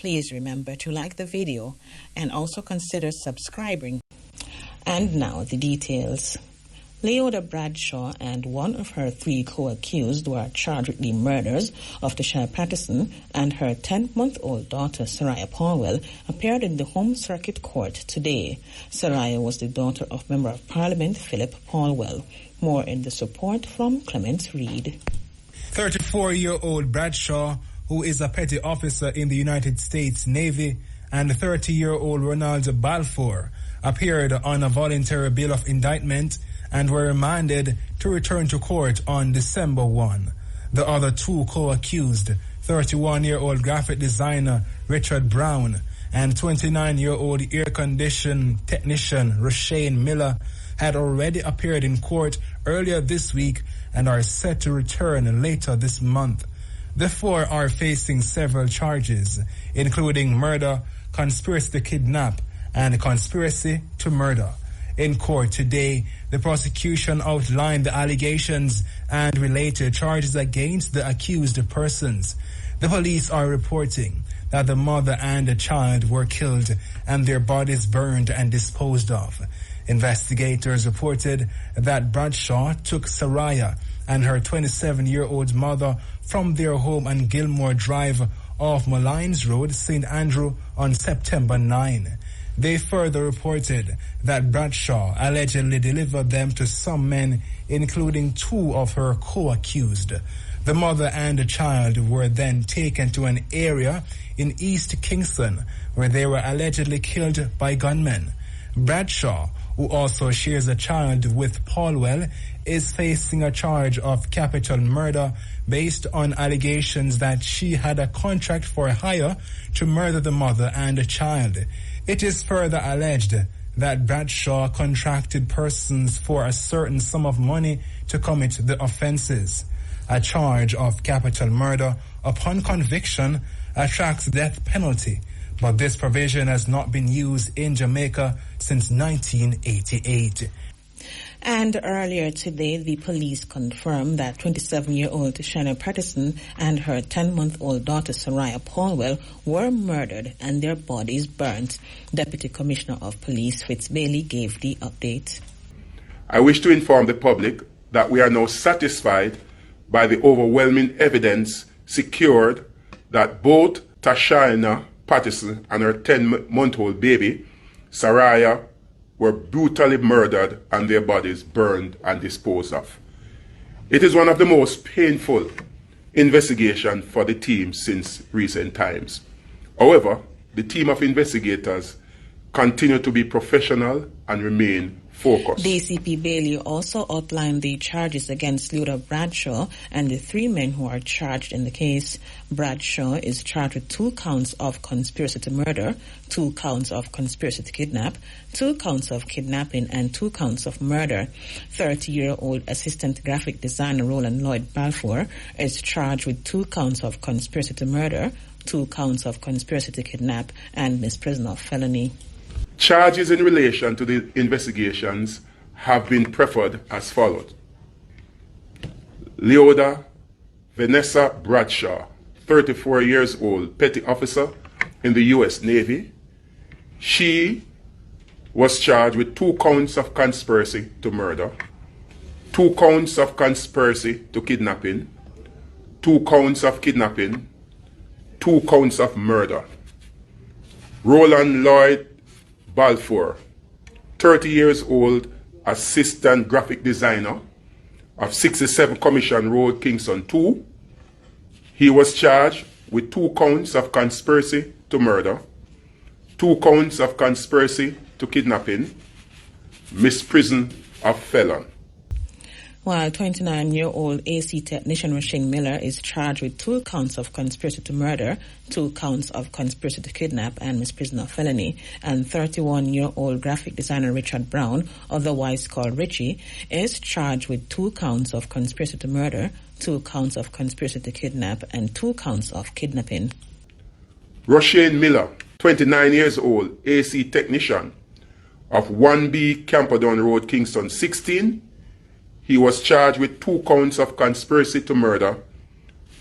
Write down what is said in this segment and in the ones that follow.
Please remember to like the video and also consider subscribing. And now the details. Leota Bradshaw and one of her 3 co-accused were charged with the murders of Tasha Patterson and her 10-month-old daughter, Saraya Paulwell, appeared in the Home Circuit Court today. Saraya was the daughter of Member of Parliament Phillip Paulwell. More in the report from Clement Reid. 34-year-old Bradshaw, who is a petty officer in the United States Navy, and 30-year-old Ronald Balfour appeared on a voluntary bill of indictment and were remanded to return to court on December 1. The other 2 co-accused, 31-year-old graphic designer Richard Brown and 29-year-old air-condition technician Roshane Miller, had already appeared in court earlier this week and are set to return later this month. The 4 are facing several charges, including murder, conspiracy to kidnap, and conspiracy to murder. In court today, the prosecution outlined the allegations and related charges against the accused persons. The police are reporting that the mother and the child were killed and their bodies burned and disposed of. Investigators reported that Bradshaw took Saraya and her 27-year-old mother from their home on Gilmore Drive off Malines Road, St. Andrew, on September 9. They further reported that Bradshaw allegedly delivered them to some men, including 2 of her co-accused. The mother and the child were then taken to an area in East Kingston, where they were allegedly killed by gunmen. Bradshaw, who also shares a child with Paulwell, is facing a charge of capital murder based on allegations that she had a contract for hire to murder the mother and the child. It is further alleged that Bradshaw contracted persons for a certain sum of money to commit the offenses. A charge of capital murder upon conviction attracts death penalty, but this provision has not been used in Jamaica since 1988. And earlier today, the police confirmed that 27-year-old Tasha Patterson and her 10-month-old daughter Saraya Paulwell were murdered and their bodies burnt. Deputy Commissioner of Police Fitz Bailey gave the update. I wish to inform the public that we are now satisfied by the overwhelming evidence secured that both Tasha Patterson and her 10-month-old baby, Saraya, were brutally murdered and their bodies burned and disposed of. It is one of the most painful investigations for the team since recent times. However, the team of investigators continue to be professional and remain focused. DCP Bailey also outlined the charges against Leota Bradshaw and the 3 men who are charged in the case. Bradshaw is charged with 2 counts of conspiracy to murder, 2 counts of conspiracy to kidnap, 2 counts of kidnapping, and 2 counts of murder. 30-year-old assistant graphic designer Roland Lloyd Balfour is charged with 2 counts of conspiracy to murder, 2 counts of conspiracy to kidnap, and misprision of felony. Charges in relation to the investigations have been preferred as follows. Leota Vanessa Bradshaw, 34 years old, petty officer in the U.S. Navy. She was charged with 2 counts of conspiracy to murder, 2 counts of conspiracy to kidnapping, 2 counts of kidnapping, 2 counts of murder. Roland Lloyd Balfour, 30 years old, assistant graphic designer of 67 Commission Road, Kingston 2. He was charged with 2 counts of conspiracy to murder, 2 counts of conspiracy to kidnapping, misprision of felon. While 29-year-old AC technician Roshane Miller is charged with 2 counts of conspiracy to murder, 2 counts of conspiracy to kidnap and misprision of felony, and 31-year-old graphic designer Richard Brown, otherwise called Richie, is charged with 2 counts of conspiracy to murder, 2 counts of conspiracy to kidnap, and 2 counts of kidnapping. Roshane Miller, 29 years old, AC technician of 1B Camperdown Road, Kingston 16. He was charged with 2 counts of conspiracy to murder,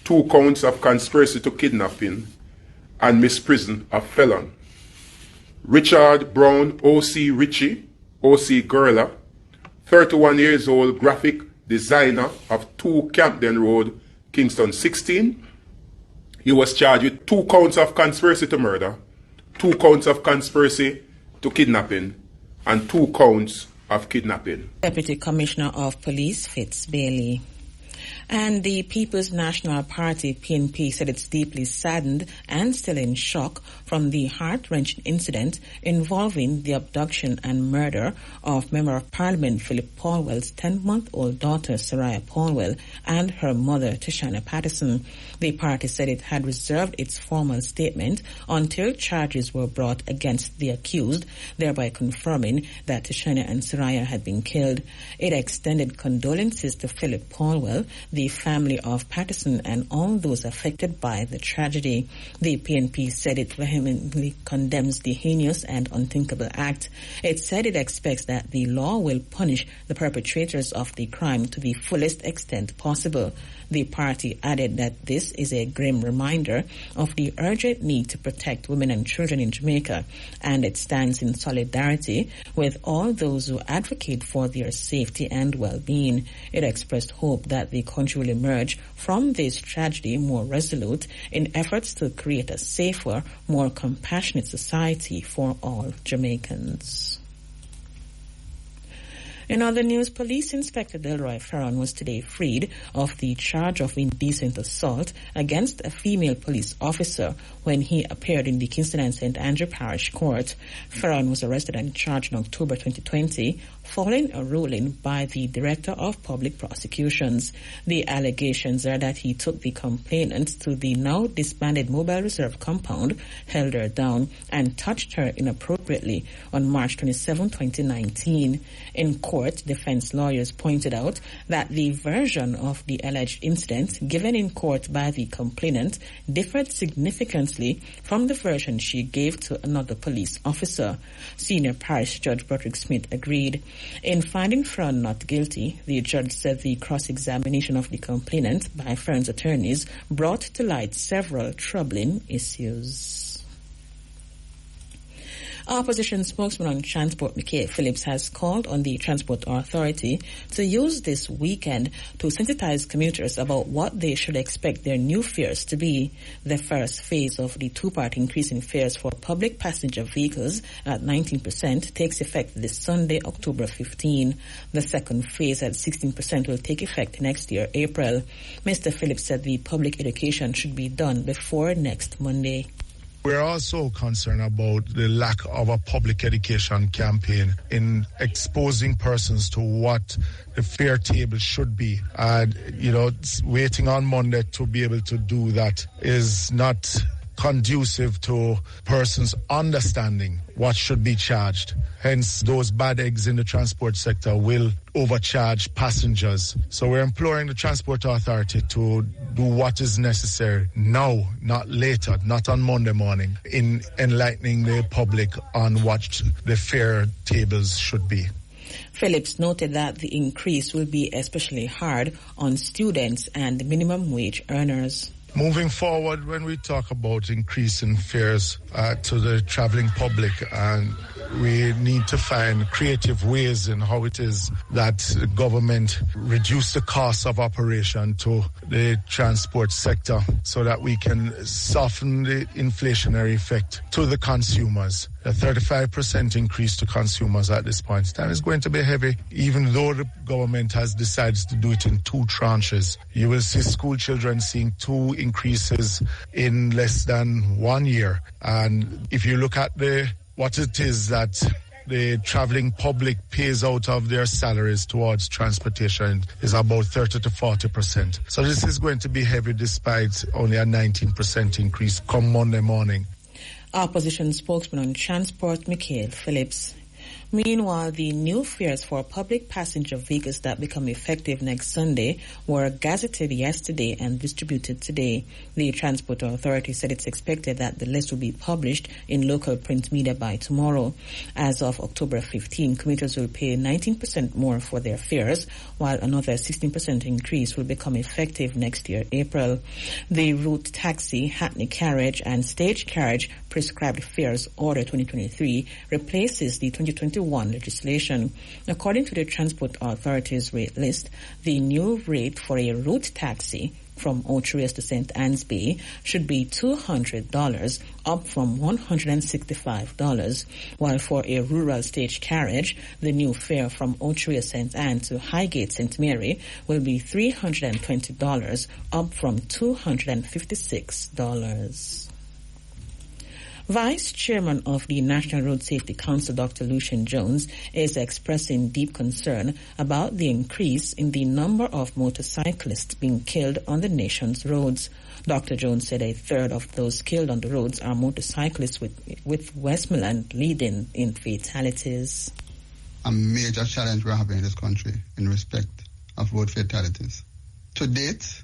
2 counts of conspiracy to kidnapping, and misprison of felon. Richard Brown O.C. Ritchie, O.C. Gerla, 31 years old, graphic designer of 2 Campden Road, Kingston 16. He was charged with 2 counts of conspiracy to murder, 2 counts of conspiracy to kidnapping, and 2 counts of kidnapping. Deputy Commissioner of Police Fitz Bailey. And the People's National Party, PNP, said it's deeply saddened and still in shock from the heart-wrenching incident involving the abduction and murder of Member of Parliament Phillip Paulwell's 10-month-old daughter, Soraya Paulwell, and her mother, Tishana Patterson. The party said it had reserved its formal statement until charges were brought against the accused, thereby confirming that Tishana and Soraya had been killed. It extended condolences to Phillip Paulwell, the family of Patterson, and all those affected by the tragedy. The PNP said it vehemently condemns the heinous and unthinkable act. It said it expects that the law will punish the perpetrators of the crime to the fullest extent possible. The party added that this is a grim reminder of the urgent need to protect women and children in Jamaica, and it stands in solidarity with all those who advocate for their safety and well-being. It expressed hope that the country will emerge from this tragedy more resolute in efforts to create a safer, more compassionate society for all Jamaicans. In other news, Police Inspector Delroy Ferron was today freed of the charge of indecent assault against a female police officer when he appeared in the Kingston and St. Andrew Parish Court. Ferron was arrested and charged in October 2020 following a ruling by the Director of Public Prosecutions. The allegations are that he took the complainant to the now disbanded Mobile Reserve compound, held her down, and touched her inappropriately on March 27, 2019. In court, defense lawyers pointed out that the version of the alleged incident given in court by the complainant differed significantly from the version she gave to another police officer. Senior Parish Judge Broderick Smith agreed. In finding Ferron not guilty, the judge said the cross-examination of the complainant by Ferron's attorneys brought to light several troubling issues. Opposition spokesman on transport, Michael Phillips, has called on the Transport Authority to use this weekend to sensitize commuters about what they should expect their new fares to be. The first phase of the 2-part increase in fares for public passenger vehicles at 19% takes effect this Sunday, October 15. The second phase at 16% will take effect next year, April. Mr. Phillips said the public education should be done before next Monday. We're also concerned about the lack of a public education campaign in exposing persons to what the fare table should be. And, waiting on Monday to be able to do that is not conducive to persons understanding what should be charged. Hence, those bad eggs in the transport sector will overcharge passengers. So we're imploring the Transport Authority to do what is necessary now, not later, not on Monday morning, in enlightening the public on what the fare tables should be. Phillips noted that the increase will be especially hard on students and minimum wage earners. Moving forward, when we talk about increasing fares to the traveling public, and we need to find creative ways in how it is that the government reduce the cost of operation to the transport sector so that we can soften the inflationary effect to the consumers. A 35% increase to consumers at this point in time is going to be heavy, even though the government has decided to do it in 2 tranches. You will see school children seeing 2 increases in less than 1 year. And if you look at what it is that the traveling public pays out of their salaries towards transportation is about 30 to 40%. So this is going to be heavy despite only a 19% increase come Monday morning. Opposition spokesman on transport, Michael Phillips. Meanwhile, the new fares for public passenger vehicles that become effective next Sunday were gazetted yesterday and distributed today. The Transport Authority said it's expected that the list will be published in local print media by tomorrow. As of October 15, commuters will pay 19% more for their fares, while another 16% increase will become effective next year, April. The route taxi, hackney carriage, and stage carriage prescribed fares order 2023 replaces the 2021 legislation. According to the Transport Authority's rate list, the new rate for a route taxi from Ocho-Rios to St. Anne's Bay should be $200, up from $165, while for a rural stage carriage, the new fare from Ocho-Rios St. Anne to Highgate St. Mary will be $320, up from $256. Vice Chairman of the National Road Safety Council, Dr. Lucian Jones, is expressing deep concern about the increase in the number of motorcyclists being killed on the nation's roads. Dr. Jones said a third of those killed on the roads are motorcyclists, with Westmoreland leading in fatalities. A major challenge we're having in this country in respect of road fatalities. To date,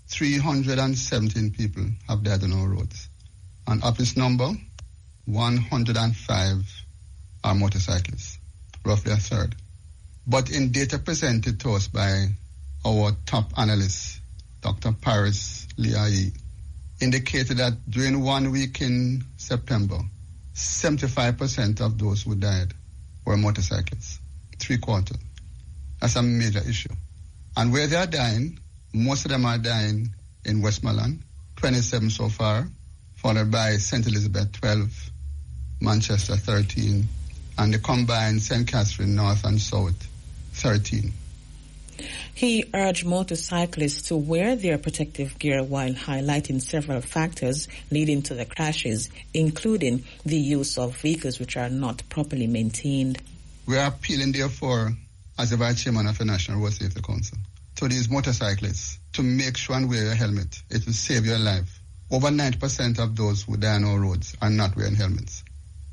317 people have died on our roads. And of this number, 105 are motorcyclists, roughly a third. But in data presented to us by our top analyst, Dr. Paris Liai, indicated that during 1 week in September, 75% of those who died were motorcyclists, 3/4. That's a major issue. And where they are dying, most of them are dying in Westmoreland, 27 so far, followed by St. Elizabeth, 12, Manchester, 13, and the combined St. Catherine, North and South, 13. He urged motorcyclists to wear their protective gear while highlighting several factors leading to the crashes, including the use of vehicles which are not properly maintained. We are appealing, therefore, as the Vice Chairman of the National Road Safety Council, to these motorcyclists to make sure and wear your helmet. It will save your life. Over 90% of those who die on our roads are not wearing helmets.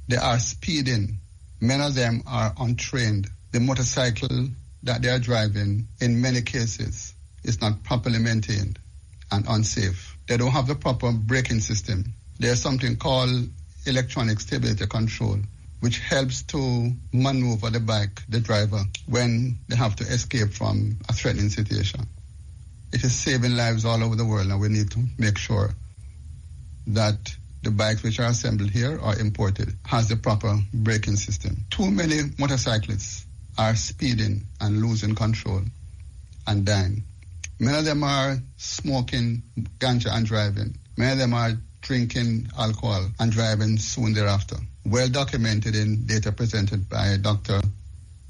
They are speeding. Many of them are untrained. The motorcycle that they are driving, in many cases, is not properly maintained and unsafe. They don't have the proper braking system. There's something called electronic stability control, which helps to maneuver the bike, the driver, when they have to escape from a threatening situation. It is saving lives all over the world, and we need to make sure that the bikes which are assembled here or imported has the proper braking system. Too many motorcyclists are speeding and losing control and dying. Many of them are smoking ganja and driving. Many of them are drinking alcohol and driving soon thereafter. Well documented in data presented by Dr.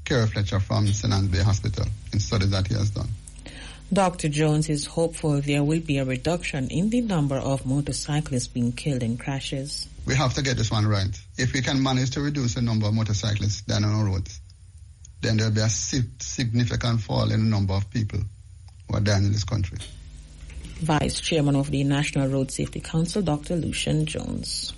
Kerry Fletcher from St. Anne's Bay Hospital in studies that he has done. Dr. Jones is hopeful there will be a reduction in the number of motorcyclists being killed in crashes. We have to get this one right. If we can manage to reduce the number of motorcyclists down on our roads, then there will be a significant fall in the number of people who are dying in this country. Vice Chairman of the National Road Safety Council, Dr. Lucian Jones.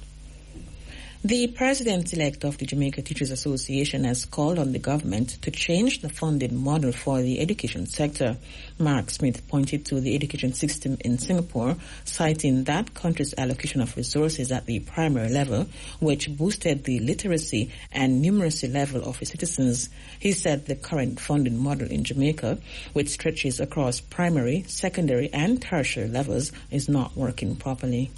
The President-elect of the Jamaica Teachers Association has called on the government to change the funding model for the education sector. Mark Smith pointed to the education system in Singapore, citing that country's allocation of resources at the primary level, which boosted the literacy and numeracy level of its citizens. He said the current funding model in Jamaica, which stretches across primary, secondary, and tertiary levels, is not working properly.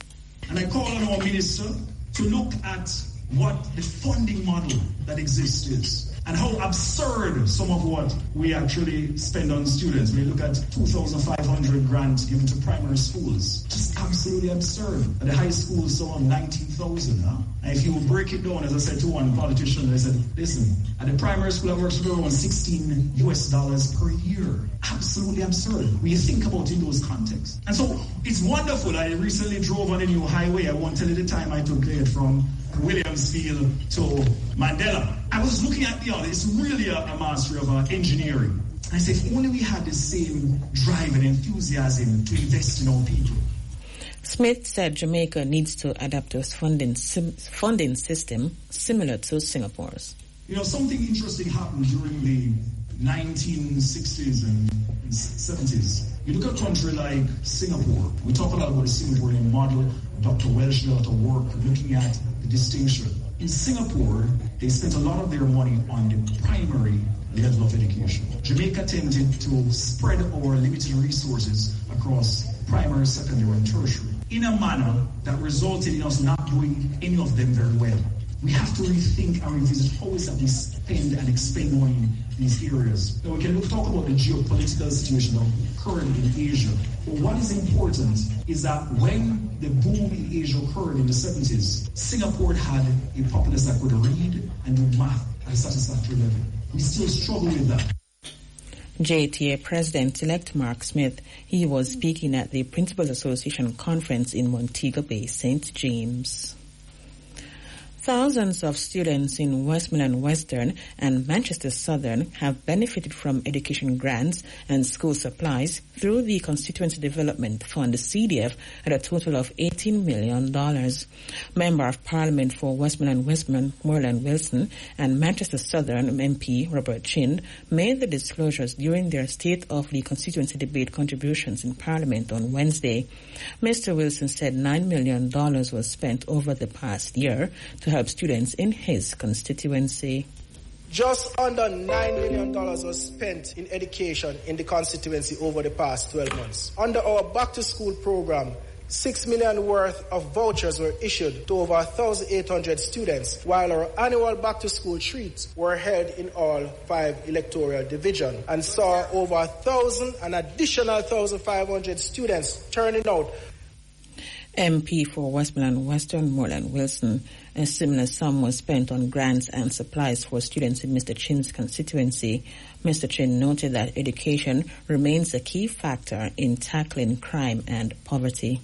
And I call on our minister to look at what the funding model that exists is and how absurd some of what we actually spend on students. We look at 2,500 grants given to primary schools. Just absolutely absurd. At the high school, so on 19,000. And if you break it down, as I said to one politician, I said, listen, at the primary school I worked for around $16 per year. Absolutely absurd when you think about it in those contexts. And so it's wonderful. I recently drove on a new highway. I won't tell you the time I took it from Williamsfield to Mandela. I was looking at the other. It's really a mastery of engineering. I said, if only we had the same drive and enthusiasm to invest in our people. Smith said Jamaica needs to adapt to its funding system similar to Singapore's. You know, something interesting happened during the 1960s and 70s. You look at a country like Singapore. We talk a lot about the Singaporean model. Dr. Welsh did a lot of work looking at the distinction. In Singapore, they spent a lot of their money on the primary level of education. Jamaica tended to spread our limited resources across primary, secondary, and tertiary in a manner that resulted in us not doing any of them very well. We have to rethink and revisit how is that we spend and expend money in these areas. Now we can talk about the geopolitical situation currently in Asia. But what is important is that when the boom in Asia occurred in the 70s, Singapore had a populace that could read and do math at a satisfactory level. We still struggle with that. JTA President-elect Mark Smith, he was speaking at the Principals Association Conference in Montego Bay, St. James. Thousands of students in Westmoreland Western and Manchester Southern have benefited from education grants and school supplies through the Constituency Development Fund, CDF, at a total of $18 million. Member of Parliament for Westmoreland Wilson and Manchester Southern MP Robert Chin made the disclosures during their State of the Constituency debate contributions in Parliament on Wednesday. Mr. Wilson said $9 million was spent over the past year to help students in his constituency. Just under $9 million was spent in education in the constituency over the past 12 months. Under our back-to-school program, $6 million worth of vouchers were issued to over 1,800 students, while our annual back-to-school treats were held in all 5 electoral divisions and saw over 1,000 and additional 1,500 students turning out. MP for Westmoreland Western, Moreland Wilson. A similar sum was spent on grants and supplies for students in Mr. Chin's constituency. Mr. Chin noted that education remains a key factor in tackling crime and poverty.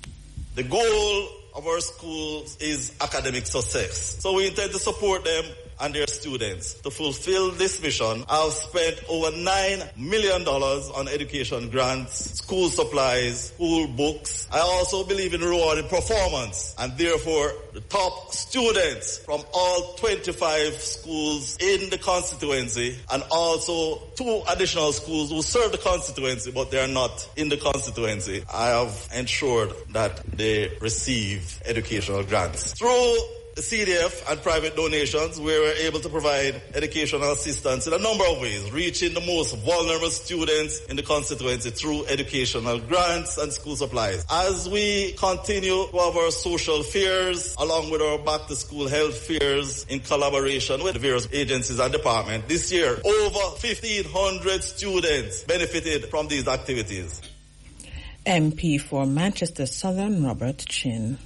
The goal of our schools is academic success. So we intend to support them and their students. To fulfill this mission, I've spent over $9 million on education grants, school supplies, school books. I also believe in rewarding performance, and therefore the top students from all 25 schools in the constituency, and also 2 additional schools who serve the constituency but they are not in the constituency, I have ensured that they receive educational grants. Through the CDF and private donations, we were able to provide educational assistance in a number of ways, reaching the most vulnerable students in the constituency through educational grants and school supplies. As we continue to have our social fairs, along with our back-to-school health fairs in collaboration with the various agencies and departments, this year, over 1,500 students benefited from these activities. MP for Manchester Southern, Robert Chin.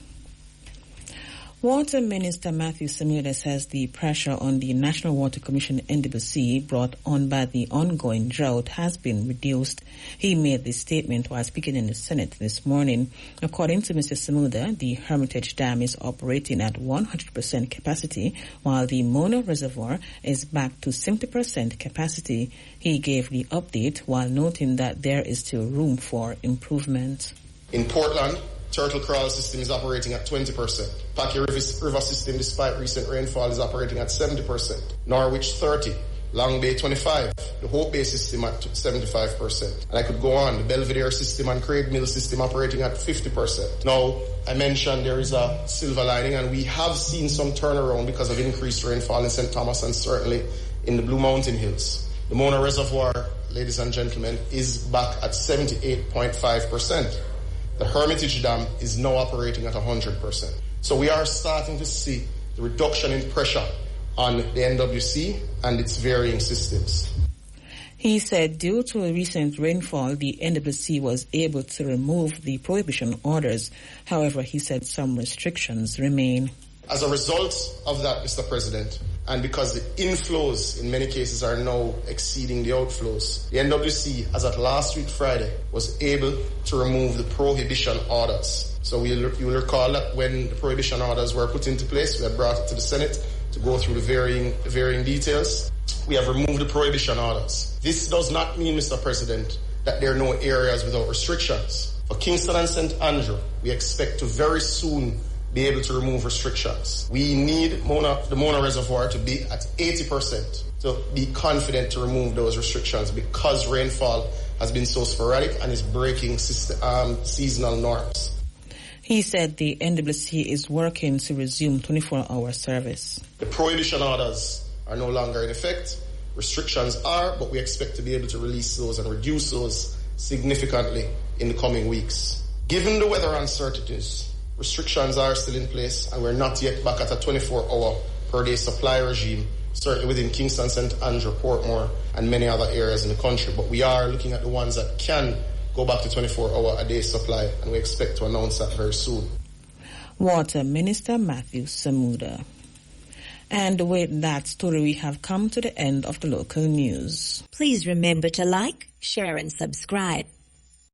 Water Minister Matthew Samuda says the pressure on the National Water Commission NWC brought on by the ongoing drought has been reduced. He made this statement while speaking in the Senate this morning. According to Mr. Samuda, the Hermitage Dam is operating at 100% capacity, while the Mona Reservoir is back to 70% capacity. He gave the update while noting that there is still room for improvement. In Portland, Turtle Crawl system is operating at 20%. Packy River system, despite recent rainfall, is operating at 70%. Norwich 30%. Long Bay 25%. The Hope Bay system at 75%. And I could go on. The Belvedere system and Craig Mill system operating at 50%. Now, I mentioned there is a silver lining, and we have seen some turnaround because of increased rainfall in St. Thomas and certainly in the Blue Mountain Hills. The Mona Reservoir, ladies and gentlemen, is back at 78.5%. The Hermitage Dam is now operating at 100%. So we are starting to see the reduction in pressure on the NWC and its varying systems. He said due to recent rainfall, the NWC was able to remove the prohibition orders. However, he said some restrictions remain. As a result of that, Mr. President, and because the inflows in many cases are now exceeding the outflows, the NWC, as at last week Friday, was able to remove the prohibition orders. So you will recall that when the prohibition orders were put into place, we had brought it to the Senate to go through the varying details. We have removed the prohibition orders. This does not mean, Mr. President, that there are no areas without restrictions. For Kingston and St. Andrew, we expect to very soon be able to remove restrictions. We need the Mona Reservoir to be at 80% to be confident to remove those restrictions because rainfall has been so sporadic and is breaking seasonal norms. He said the NWC is working to resume 24-hour service. The prohibition orders are no longer in effect. Restrictions are, but we expect to be able to release those and reduce those significantly in the coming weeks. Given the weather uncertainties, restrictions are still in place and we're not yet back at a 24-hour per day supply regime, certainly within Kingston, St. Andrew, Portmore and many other areas in the country. But we are looking at the ones that can go back to 24-hour a day supply, and we expect to announce that very soon. Water Minister Matthew Samuda. And with that story, we have come to the end of the local news. Please remember to like, share and subscribe.